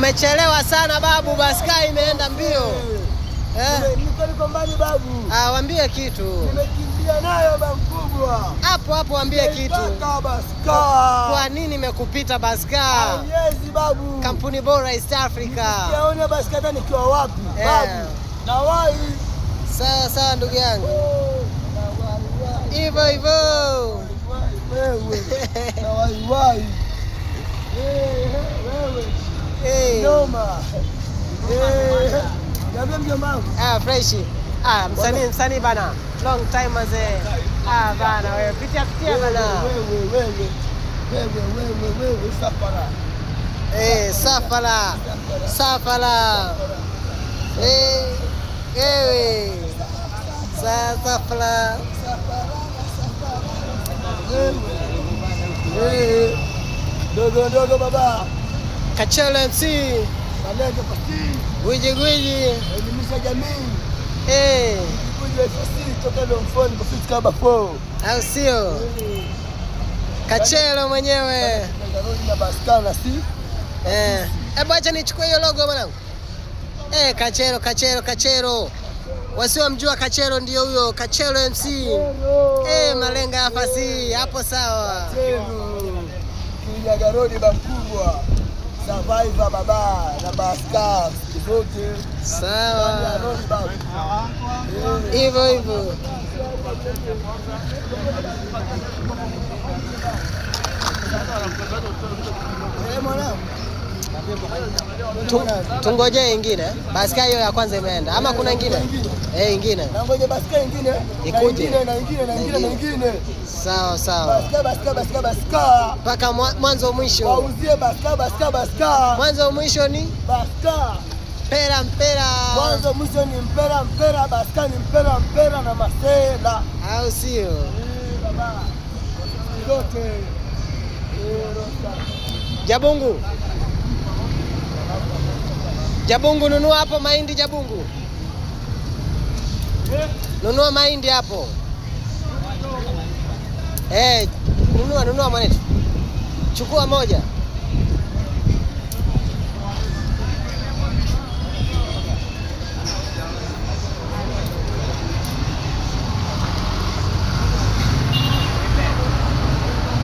Umechelewa sana babu, baska imeenda mbio. Niko mbali babu. Waambie kitu. Nimekimbia nayo baba mkubwa. Hapo waambie kitu. Baska. Kwa nini imekupita baska? Yes babu. Kampuni bora East Africa. Sijaona baska hata nikiwa wapi babu. Nawahi. Sawa ndugu yangu. Hivyo. Wewe. Nawahi. Wewe. Noma. Niambie mjomba wangu. Fresh. Msanii bana. Long time mazee. Bana wewe pitia bana. Wewe safara. Safara. Safara. Dogo baba. Kachelo MC. Malenge pasi. Gwiji. Elimisha jamii. Kuja sisi toka Lomfoni kufika hapa 4. Au sio? Kachelo mwenyewe. Na baskana si? Hebu acha nichukue hiyo logo mwanangu. Kachelo. Wasiomjua Kachelo ndio huyo, Kachelo MC. Malenga hapa si, hapo sawa. Kinyaga Road mkubwa. Survivor baba na baska zote. Sawa. Hivyo. Tungoje ingine. Baska hiyo ya kwanza imeenda. Ama kuna ingine? Ingine. Nangoje baska ingine. Ikuje. Na ingine. Sawa. Baska. Paka mwanzo mwisho. Wauzie baska. Mwanzo mwisho ni baska. Mpera. Mwanzo mwisho ni mpera, baska ni mpera na masela. Au sio? Baba. Yote. Jabungu nunua hapo mahindi Jabungu. Nunua mahindi hapo. Nunua mwanetu. Chukua moja.